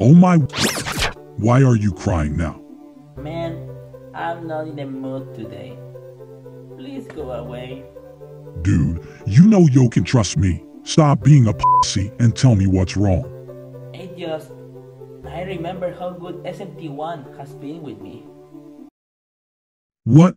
Oh my... Why are you crying now? Man, I'm not in the mood today. Please go away. Dude, you know you can trust me. Stop being a pussy and tell me what's wrong. I remember how good SMT1 has been with me. What?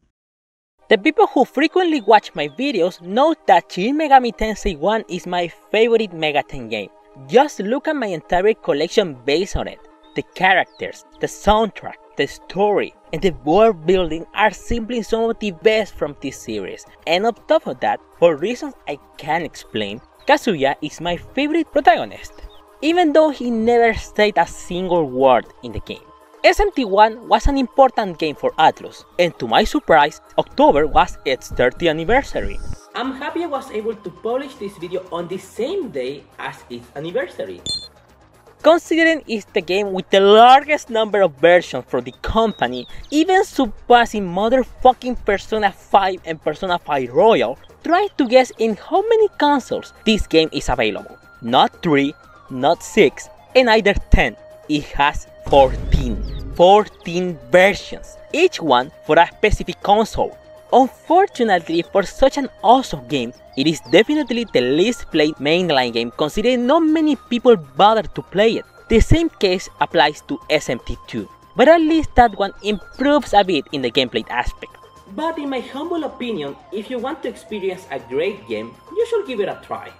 The people who frequently watch my videos know that Shin Megami Tensei 1 is my favorite Megaten game. Just look at my entire collection based on it. The characters, the soundtrack, the story, and the world building are simply some of the best from this series. And on top of that, for reasons I can't explain, Kazuya is my favorite protagonist, even though he never said a single word in the game. SMT1 was an important game for Atlus, and to my surprise, October was its 30th anniversary. I'm happy I was able to publish this video on the same day as its anniversary. Considering it's the game with the largest number of versions for the company, even surpassing motherfucking Persona 5 and Persona 5 Royal, try to guess in how many consoles this game is available. Not 3, not 6, and either 10. It has 14 versions, each one for a specific console. Unfortunately, for such an awesome game, it is definitely the least played mainline game considering not many people bother to play it. The same case applies to SMT2, but at least that one improves a bit in the gameplay aspect. But in my humble opinion, if you want to experience a great game, you should give it a try.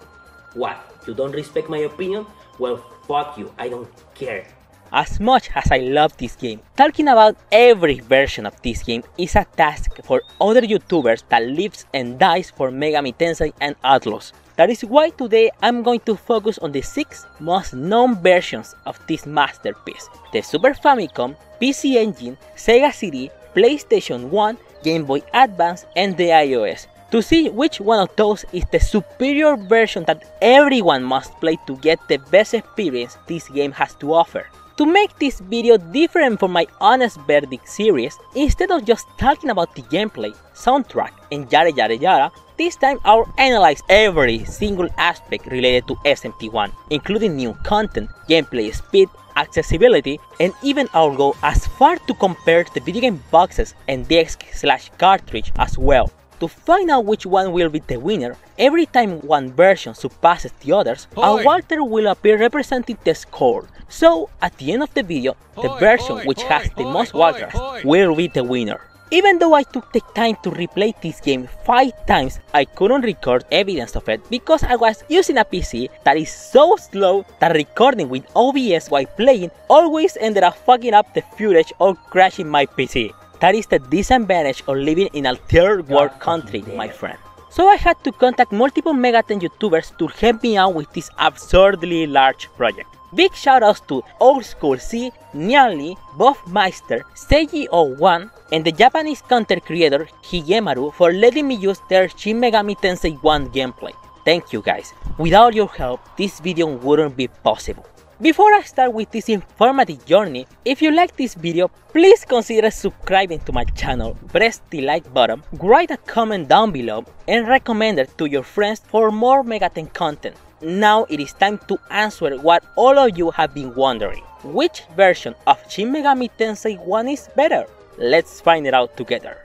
What? You don't respect my opinion? Well, fuck you, I don't care. As much as I love this game, talking about every version of this game is a task for other YouTubers that lives and dies for Megami Tensei and Atlus. That is why today I'm going to focus on the 6 most known versions of this masterpiece: the Super Famicom, PC Engine, Sega CD, PlayStation 1, Game Boy Advance, and the iOS, to see which one of those is the superior version that everyone must play to get the best experience this game has to offer. To make this video different from my Honest Verdict series, instead of just talking about the gameplay, soundtrack, and yada yada yada, this time I'll analyze every single aspect related to SMT1, including new content, gameplay speed, accessibility, and even I'll go as far to compare the video game boxes and disc/cartridge as well. To find out which one will be the winner, every time one version surpasses the others, a Walter will appear representing the score. So, at the end of the video, the version which has the most Walters will be the winner. Even though I took the time to replay this game 5 times, I couldn't record evidence of it because I was using a PC that is so slow that recording with OBS while playing always ended up fucking up the footage or crashing my PC. That is the disadvantage of living in a third world country, my friend. So I had to contact multiple Megaten YouTubers to help me out with this absurdly large project. Big shoutouts to Old School C, Nyanli, Buffmeister, Seiji01, and the Japanese content creator Higemaru for letting me use their Shin Megami Tensei 1 gameplay. Thank you guys. Without your help, this video wouldn't be possible. Before I start with this informative journey, if you like this video, please consider subscribing to my channel, press the like button, write a comment down below, and recommend it to your friends for more Megaten content. Now it is time to answer what all of you have been wondering. Which version of Shin Megami Tensei 1 is better? Let's find it out together.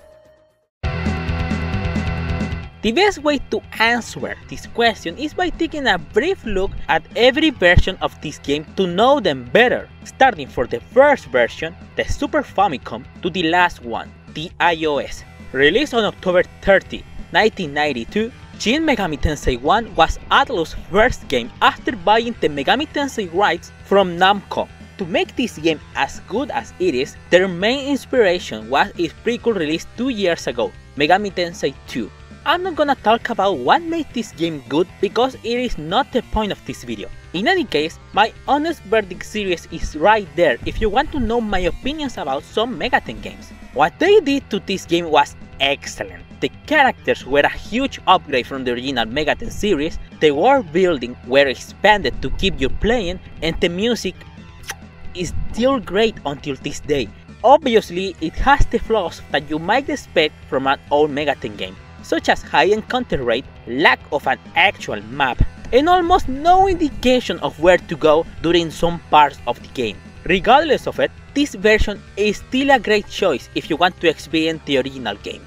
The best way to answer this question is by taking a brief look at every version of this game to know them better, starting from the first version, the Super Famicom, to the last one, the iOS. Released on October 30, 1992, Shin Megami Tensei 1 was Atlus' first game after buying the Megami Tensei rights from Namco. To make this game as good as it is, their main inspiration was its prequel released 2 years ago, Megami Tensei 2. I'm not gonna talk about what made this game good because it is not the point of this video. In any case, my Honest Verdict series is right there if you want to know my opinions about some Megaten games. What they did to this game was excellent. The characters were a huge upgrade from the original Megaten series, the world building were expanded to keep you playing, and the music is still great until this day. Obviously, it has the flaws that you might expect from an old Megaten game, such as high encounter rate, lack of an actual map, and almost no indication of where to go during some parts of the game. Regardless of it, this version is still a great choice if you want to experience the original game.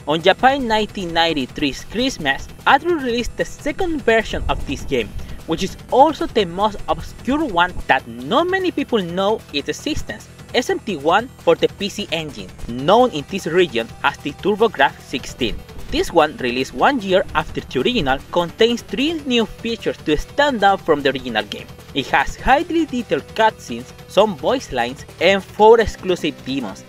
On Japan 1993's Christmas, Atlus released the second version of this game, which is also the most obscure one that not many people know its existence, SMT1 for the PC Engine, known in this region as the TurboGrafx 16. This one, released 1 year after the original, contains 3 new features to stand out from the original game. It has highly detailed cutscenes, some voice lines, and 4 exclusive demons,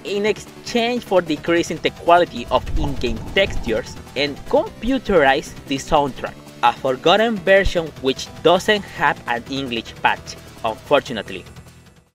in exchange for decreasing the quality of in-game textures, and computerized the soundtrack, a forgotten version which doesn't have an English patch, unfortunately.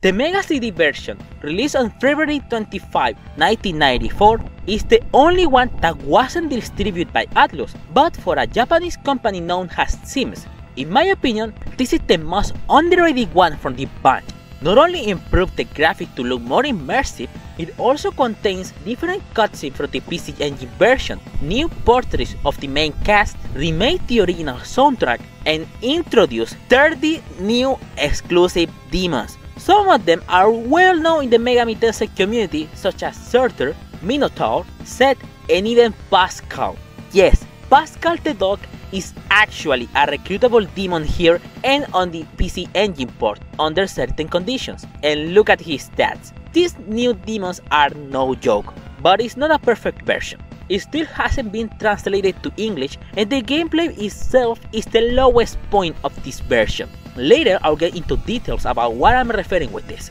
The Mega CD version, released on February 25, 1994, is the only one that wasn't distributed by Atlus, but for a Japanese company known as Sims. In my opinion, this is the most underrated one from the bunch. Not only improved the graphics to look more immersive, it also contains different cutscenes from the PC Engine version, new portraits of the main cast, remade the original soundtrack, and introduced 30 new exclusive demons. Some of them are well known in the Megami Tensei community, such as Surtur, Minotaur, Set, and even Pascal. Yes, Pascal the dog is actually a recruitable demon here and on the PC Engine port under certain conditions, and look at his stats. These new demons are no joke, but it's not a perfect version. It still hasn't been translated to English, and the gameplay itself is the lowest point of this version. Later I'll get into details about what I'm referring with this.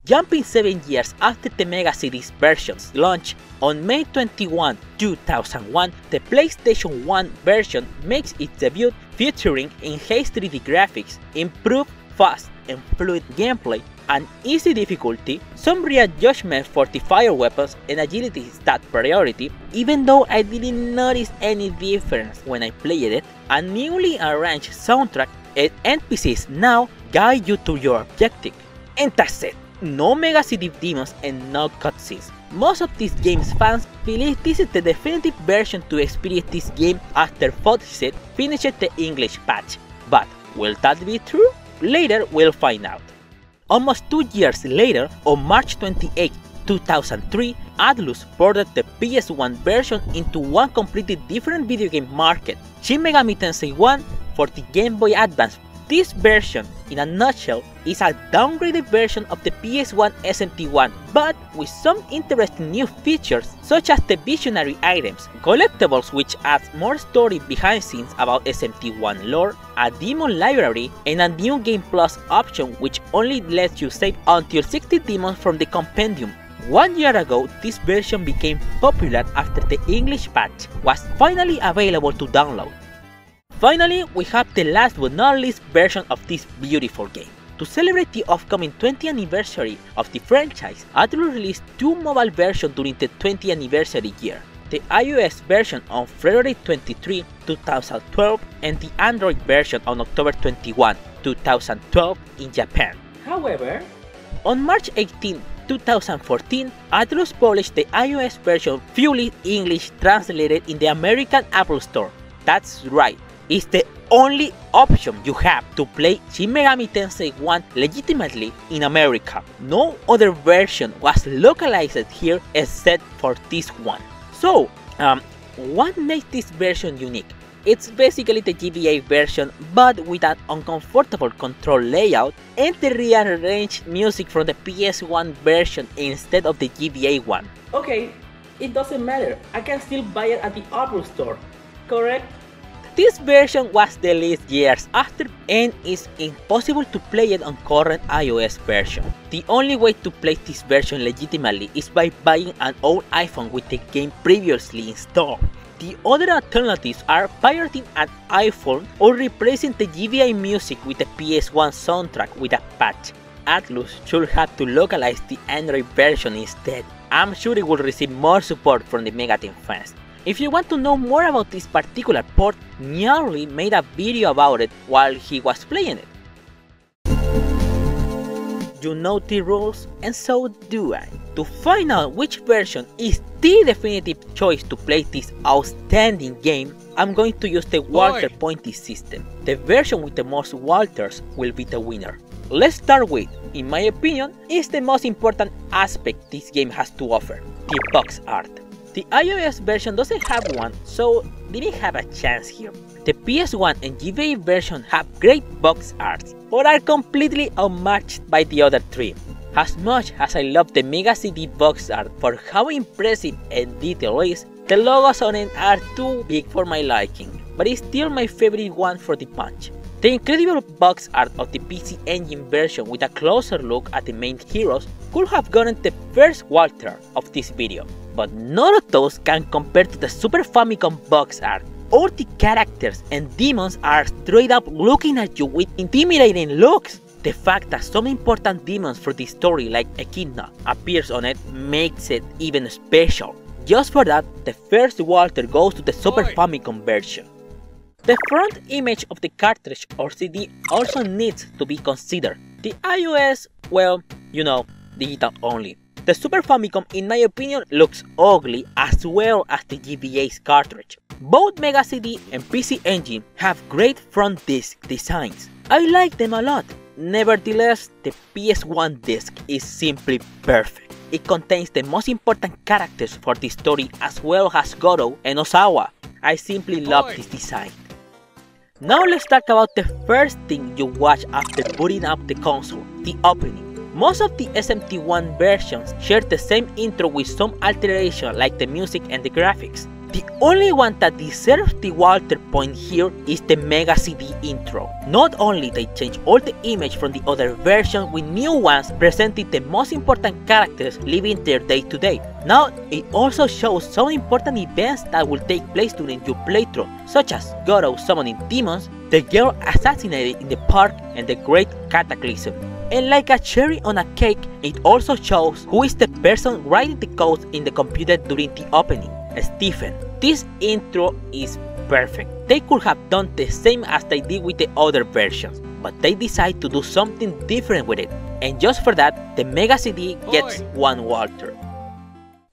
Jumping 7 years after the Mega CD's version's launch, on May 21, 2001, the PlayStation 1 version makes its debut featuring enhanced 3D graphics, improved fast and fluid gameplay, an easy difficulty, some readjustment for the fire weapons and agility stat priority, even though I didn't notice any difference when I played it, a newly arranged soundtrack, and NPCs now guide you to your objective. And that's it. No Mega CD demons and no cutscenes. Most of these game's fans believe this is the definitive version to experience this game after Fawcett finished the English patch. But will that be true? Later we'll find out. Almost 2 years later, on March 28, 2003, Atlus ported the PS1 version into one completely different video game market, Shin Megami Tensei 1 for the Game Boy Advance. This version, in a nutshell, is a downgraded version of the PS1 SMT1, but with some interesting new features such as the visionary items, collectibles which add more story behind scenes about SMT1 lore, a demon library, and a new Game Plus option which only lets you save until 60 demons from the compendium. 1 year ago, this version became popular after the English patch was finally available to download. Finally, we have the last but not least version of this beautiful game. To celebrate the upcoming 20th anniversary of the franchise, Atlus released 2 mobile versions during the 20th anniversary year. The iOS version on February 23, 2012 and the Android version on October 21, 2012 in Japan. However, on March 18, 2014, Atlus published the iOS version fully English translated in the American Apple Store. That's right. It's the only option you have to play Shin Megami Tensei 1 legitimately in America. No other version was localized here except for this one. So, what makes this version unique? It's basically the GBA version but with an uncomfortable control layout and the rearranged music from the PS1 version instead of the GBA one. okay, it doesn't matter, I can still buy it at the Apple Store, correct? This version was released years after and is impossible to play it on current iOS version. The only way to play this version legitimately is by buying an old iPhone with the game previously installed. The other alternatives are pirating an iPhone or replacing the GBA music with the PS1 soundtrack with a patch. Atlus should have to localize the Android version instead. I'm sure it will receive more support from the Megaten fans. If you want to know more about this particular port, Gnarly made a video about it while he was playing it. You know the rules, and so do I. To find out which version is the definitive choice to play this outstanding game, I'm going to use the Walter Pointy system. The version with the most Walters will be the winner. let's start with, in my opinion, is the most important aspect this game has to offer, the box art. The iOS version doesn't have one, so didn't have a chance here. The PS1 and GBA version have great box arts, but are completely unmatched by the other three. As much as I love the Mega CD box art for how impressive and detailed it is, the logos on it are too big for my liking, but it's still my favorite one for the punch. The incredible box art of the PC Engine version with a closer look at the main heroes could have gotten the first Walter of this video, but none of those can compare to the Super Famicom box art. All the characters and demons are straight up looking at you with intimidating looks. The fact that some important demons for the story like Echidna appears on it makes it even special. Just for that, the first Walter goes to the Super Famicom version. The front image of the cartridge or CD also needs to be considered. The iOS, well, you know, digital only. The Super Famicom, in my opinion, looks ugly as well as the GBA's cartridge. Both Mega CD and PC Engine have great front disc designs. I like them a lot. Nevertheless, the PS1 disc is simply perfect. It contains the most important characters for the story as well as Goro and Osawa. I simply love this design. Now let's talk about the first thing you watch after booting up the console, the opening. Most of the SMT1 versions share the same intro with some alteration like the music and the graphics. The only one that deserves the Walter point here is the Mega CD intro. Not only they change all the image from the other version with new ones presenting the most important characters living their day to day. Now it also shows some important events that will take place during your playthrough, such as Goro summoning demons, the girl assassinated in the park, and the Great Cataclysm. And like a cherry on a cake, it also shows who is the person writing the code in the computer during the opening. Stephen. This intro is perfect. They could have done the same as they did with the other versions, but they decide to do something different with it, and just for that, the Mega CD gets one Walter.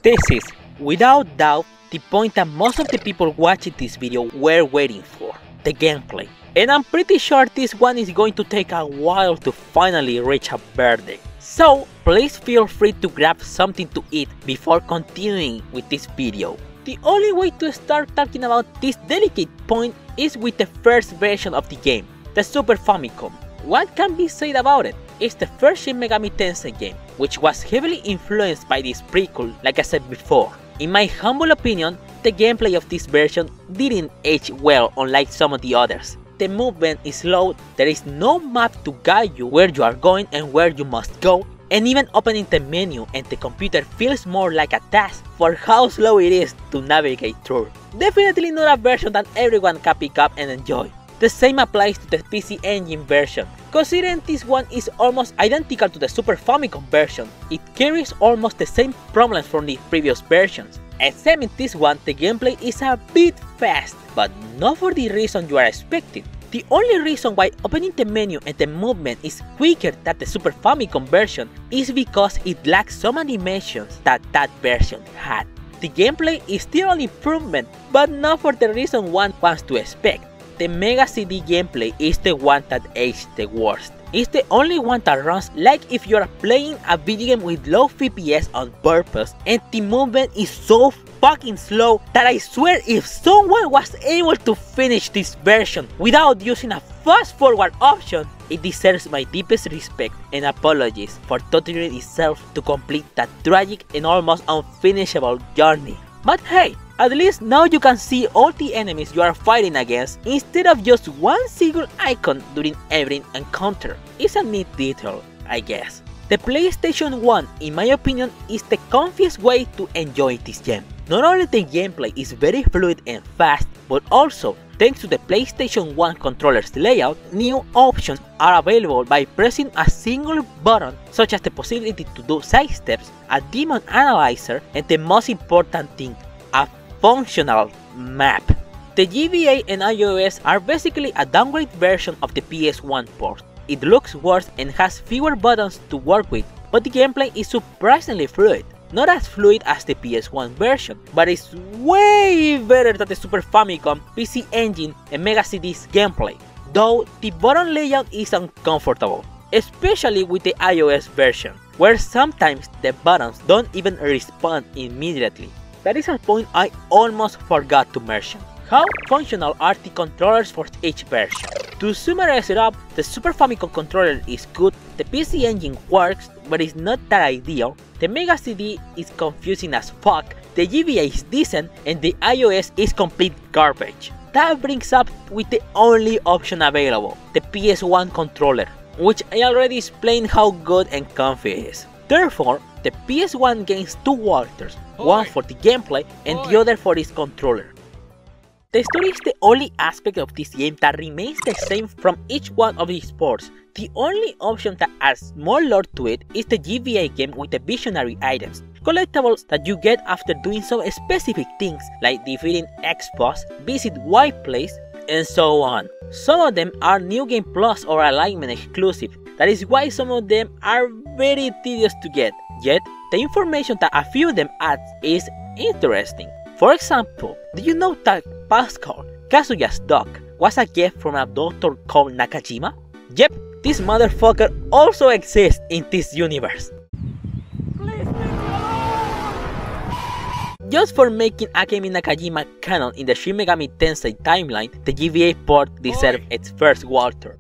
This is, without doubt, the point that most of the people watching this video were waiting for, the gameplay. And I'm pretty sure this one is going to take a while to finally reach a verdict. So please feel free to grab something to eat before continuing with this video. The only way to start talking about this delicate point is with the first version of the game, the Super Famicom. What can be said about it? It's the first Shin Megami Tensei game, which was heavily influenced by this prequel like I said before. In my humble opinion, the gameplay of this version didn't age well unlike some of the others. The movement is slow, there is no map to guide you where you are going and where you must go, and even opening the menu and the computer feels more like a task for how slow it is to navigate through. Definitely not a version that everyone can pick up and enjoy. The same applies to the PC Engine version. Considering this one is almost identical to the Super Famicom version, it carries almost the same problems from the previous versions. Except in this one, the gameplay is a bit fast, but not for the reason you are expecting. The only reason why opening the menu and the movement is quicker than the Super Famicom version is because it lacks some animations that version had. The gameplay is still an improvement, but not for the reason one wants to expect. The Mega CD gameplay is the one that aged the worst. It's the only one that runs like if you're playing a video game with low FPS on purpose, and the movement is so fucking slow that I swear if someone was able to finish this version without using a fast forward option, it deserves my deepest respect and apologies for torturing itself to complete that tragic and almost unfinishable journey. But hey, at least now you can see all the enemies you are fighting against instead of just one single icon during every encounter. It's a neat detail, I guess. The PlayStation 1, in my opinion, is the comfiest way to enjoy this game. Not only the gameplay is very fluid and fast, but also, thanks to the PlayStation 1 controller's layout, new options are available by pressing a single button, such as the possibility to do side steps, a demon analyzer, and the most important thing, a functional map. The GBA and iOS are basically a downgrade version of the PS1 port. It looks worse and has fewer buttons to work with, but the gameplay is surprisingly fluid. Not as fluid as the PS1 version, but it's way better than the Super Famicom, PC Engine, and Mega CD's gameplay. Though the button layout is uncomfortable, especially with the iOS version, where sometimes the buttons don't even respond immediately. That is a point I almost forgot to mention. How functional are the controllers for each version? To summarize it up, the Super Famicom controller is good, the PC Engine works but is not that ideal, the Mega CD is confusing as fuck, the GBA is decent, and the iOS is complete garbage. That brings up with the only option available, the PS1 controller, which I already explained how good and comfy it is. Therefore, the PS1 gains two Walters, one for the gameplay and the other for its controller. The story is the only aspect of this game that remains the same from each one of its ports. The only option that adds more lore to it is the GBA game with the visionary items, collectibles that you get after doing some specific things like defeating X-Boss, visit White Place, and so on. Some of them are New Game Plus or Alignment exclusive, that is why some of them are very tedious to get, yet the information that a few of them adds is interesting. For example, do you know that Pascal, Kazuya's dog, was a gift from a doctor called Nakajima? Yep, this motherfucker also exists in this universe. Just for making Akemi Nakajima canon in the Shin Megami Tensei timeline, the GBA port deserved its first Walter.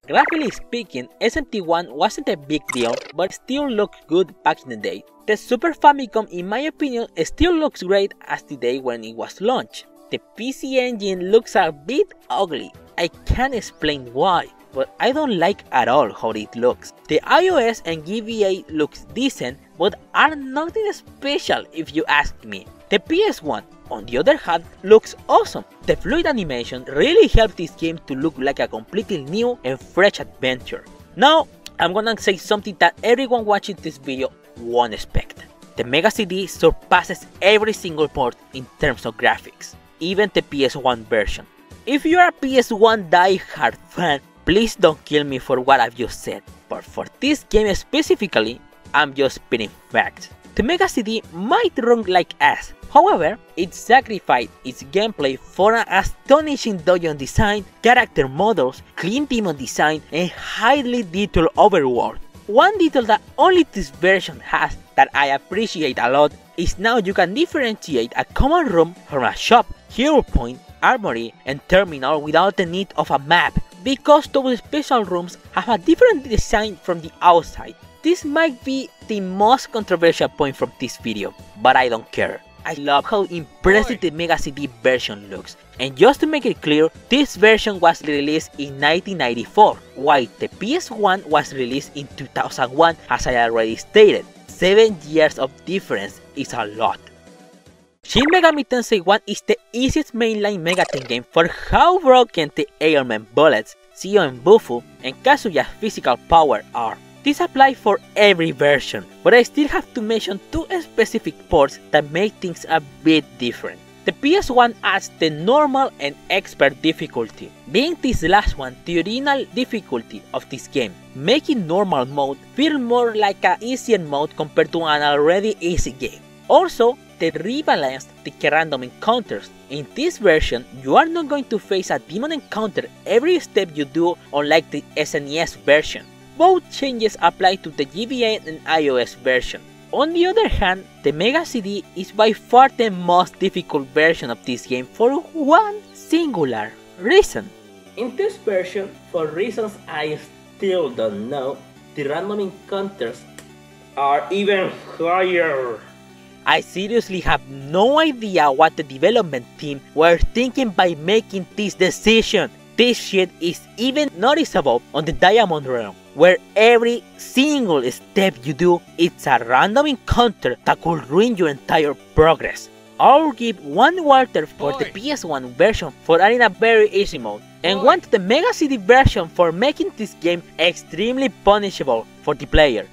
Graphically speaking, SMT1 wasn't a big deal, but still looked good back in the day. The Super Famicom, in my opinion, still looks great as the day when it was launched. The PC Engine looks a bit ugly, I can't explain why, but I don't like at all how it looks. The iOS and GBA looks decent, but are nothing special if you ask me. The PS1, on the other hand, looks awesome. The fluid animation really helped this game to look like a completely new and fresh adventure. Now, I'm gonna say something that everyone watching this video won't expect. The Mega CD surpasses every single port in terms of graphics, even the PS1 version. If you're a PS1 die-hard fan, please don't kill me for what I've just said, but for this game specifically, I'm just spitting facts. The Mega CD might run like ass, however, it sacrificed its gameplay for an astonishing dungeon design, character models, clean demon design, and highly detailed overworld. One detail that only this version has that I appreciate a lot is now you can differentiate a common room from a shop, hero point, armory, and terminal without the need of a map, because those special rooms have a different design from the outside. This might be the most controversial point from this video, but I don't care. I love how impressive the Mega CD version looks, and just to make it clear, this version was released in 1994, while the PS1 was released in 2001 as I already stated. 7 years of difference is a lot. Shin Megami Tensei 1 is the easiest mainline Megaten game for how broken the ailment bullets, Seo and Bufu, and Kazuya's physical power are. This applies for every version, but I still have to mention two specific ports that make things a bit different. The PS1 adds the normal and expert difficulty, being this last one the original difficulty of this game, making normal mode feel more like an easier mode compared to an already easy game. Also, they rebalanced the random encounters. In this version, you are not going to face a demon encounter every step you do, unlike the SNES version. Both changes apply to the GBA and iOS version. On the other hand, the Mega CD is by far the most difficult version of this game for one singular reason. In this version, for reasons I still don't know, the random encounters are even higher. I seriously have no idea what the development team were thinking by making this decision. This shit is even noticeable on the Diamond Realm, where every single step you do, it's a random encounter that could ruin your entire progress. I'll give 1 Walter for the PS1 version for adding a very easy mode, and 1 to the Mega CD version for making this game extremely punishable for the player.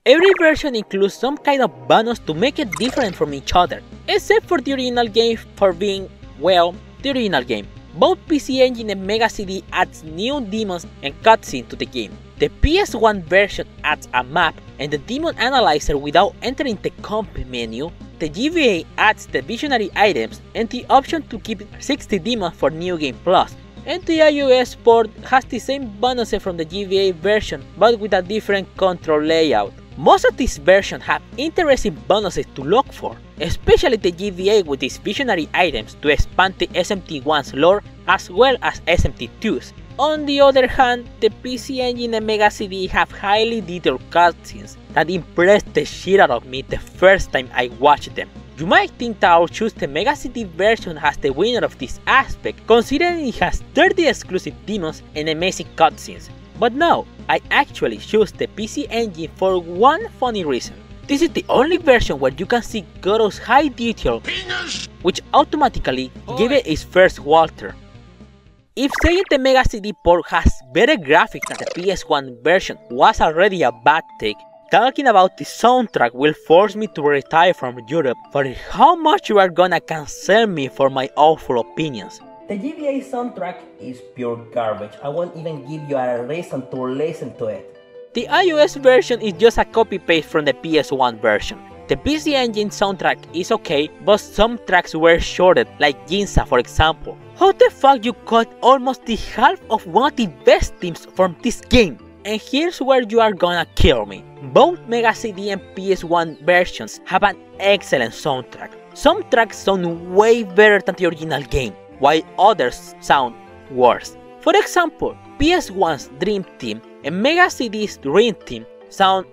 Every version includes some kind of bonus to make it different from each other, except for the original game for being, well, the original game. Both PC Engine and Mega CD adds new demons and cutscenes to the game. The PS1 version adds a map and the demon analyzer without entering the comp menu. The GBA adds the visionary items and the option to keep 60 demons for New Game Plus. and the iOS port has the same bonuses from the GBA version but with a different control layout. Most of these versions have interesting bonuses to look for, especially the GBA with its visionary items to expand the SMT1's lore as well as SMT2's. On the other hand, the PC Engine and Mega CD have highly detailed cutscenes that impressed the shit out of me the first time I watched them. You might think that I'll choose the Mega CD version as the winner of this aspect, considering it has 30 exclusive demons and amazing cutscenes. But no, I actually choose the PC Engine for one funny reason. This is the only version where you can see Goro's high detail, which automatically gave it its first Walter. If saying the Mega CD port has better graphics than the PS1 version was already a bad take, talking about the soundtrack will force me to retire from Europe for how much you are gonna cancel me for my awful opinions. The GBA soundtrack is pure garbage. I won't even give you a reason to listen to it. The iOS version is just a copy-paste from the PS1 version. The PC Engine soundtrack is okay, but some tracks were shorted, like Ginza for example. How the fuck you cut almost the half of one of the best themes from this game? And here's where you are gonna kill me. Both Mega CD and PS1 versions have an excellent soundtrack. Some tracks sound way better than the original game, while others sound worse. For example, PS1's Dream Team and Mega CD's Dream Team sound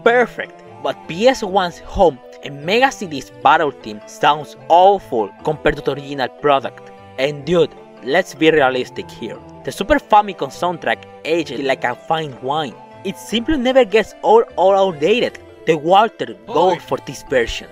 perfect, but PS1's Home and Mega CD's Battle Team sounds awful compared to the original product. And dude, let's be realistic here. The Super Famicom soundtrack aged like a fine wine. It simply never gets old or outdated. The Walter gold for this version.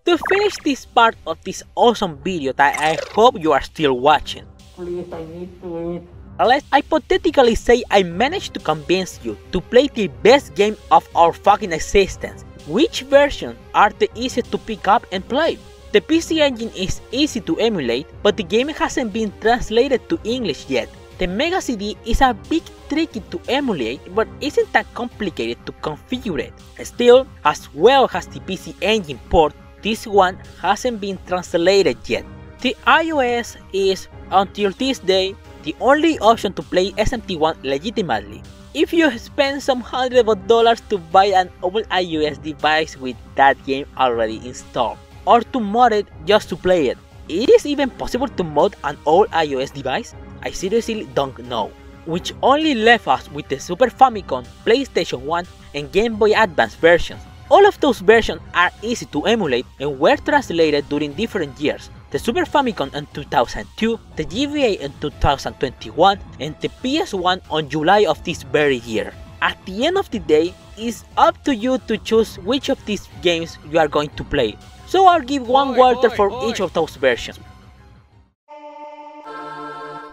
To finish this part of this awesome video that I hope you are still watching, Please, I need to eat. let's hypothetically say I managed to convince you to play the best game of our fucking existence. Which version are the easiest to pick up and play? The PC Engine is easy to emulate, but the game hasn't been translated to English yet. The Mega CD is a bit tricky to emulate, but isn't that complicated to configure it. Still, as well as the PC Engine port, this one hasn't been translated yet. The iOS is, until this day, the only option to play SMT1 legitimately. If you spend some hundreds of dollars to buy an old iOS device with that game already installed, or to mod it just to play it. It is even possible to mod an old iOS device? I seriously don't know. Which only left us with the Super Famicom, PlayStation 1 and Game Boy Advance versions. All of those versions are easy to emulate and were translated during different years. The Super Famicom in 2002, the GBA in 2021 and the PS1 on July of this very year. At the end of the day, it's up to you to choose which of these games you are going to play. So I'll give one Walter for each of those versions.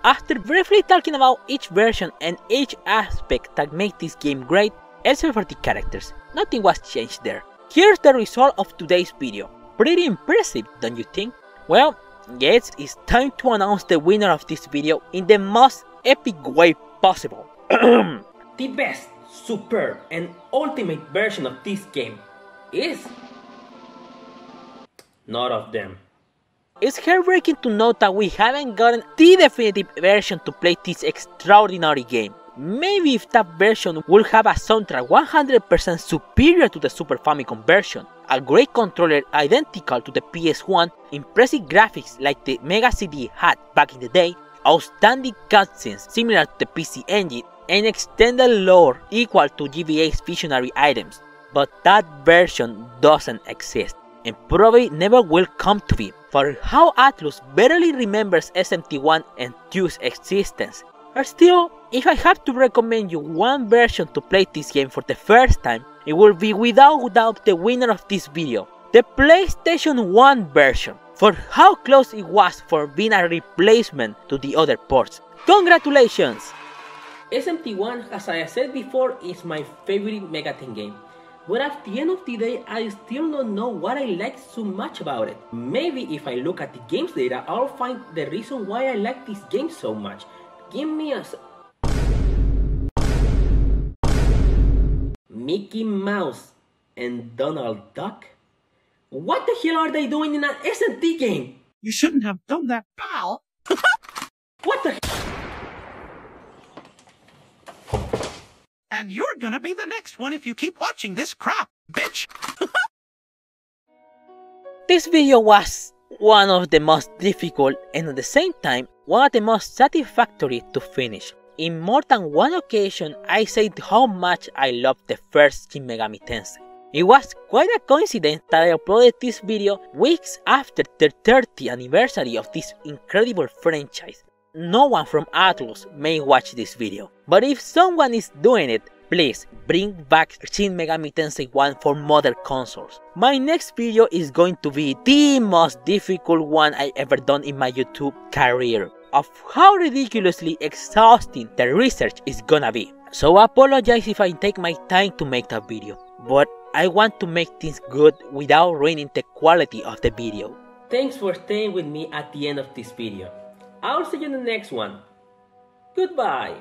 After briefly talking about each version and each aspect that makes this game great, except for the characters, nothing was changed there. Here's the result of today's video. Pretty impressive, don't you think? Well, yes, it's time to announce the winner of this video in the most epic way possible. The best, superb, and ultimate version of this game is none of them. It's heartbreaking to note that we haven't gotten the definitive version to play this extraordinary game. Maybe if that version would have a soundtrack 100% superior to the Super Famicom version, a great controller identical to the PS1, impressive graphics like the Mega CD had back in the day, outstanding cutscenes similar to the PC Engine, and extended lore equal to GBA's visionary items. But that version doesn't exist, and probably never will come to be, for how Atlus barely remembers SMT1 and 2's existence. But still, if I have to recommend you one version to play this game for the first time, it will be without doubt the winner of this video, the PlayStation 1 version, for how close it was for being a replacement to the other ports. Congratulations! SMT1, as I said before, is my favorite Megaten game. But at the end of the day, I still don't know what I like so much about it. Maybe if I look at the game's data, I'll find the reason why I like this game so much. Give me a... Mickey Mouse and Donald Duck? What the hell are they doing in an SMT game? You shouldn't have done that, pal. What And you're gonna be the next one if you keep watching this crap, bitch. This video was one of the most difficult and at the same time one of the most satisfactory to finish. In more than one occasion I said how much I loved the first Shin Megami Tensei. It was quite a coincidence that I uploaded this video weeks after the 30th anniversary of this incredible franchise. No one from Atlus may watch this video, but if someone is doing it, please bring back Shin Megami Tensei 1 for modern consoles. My next video is going to be the most difficult one I ever done in my YouTube career, of how ridiculously exhausting the research is gonna be. So I apologize if I take my time to make that video, but I want to make things good without ruining the quality of the video. Thanks for staying with me at the end of this video. I'll see you in the next one. Goodbye.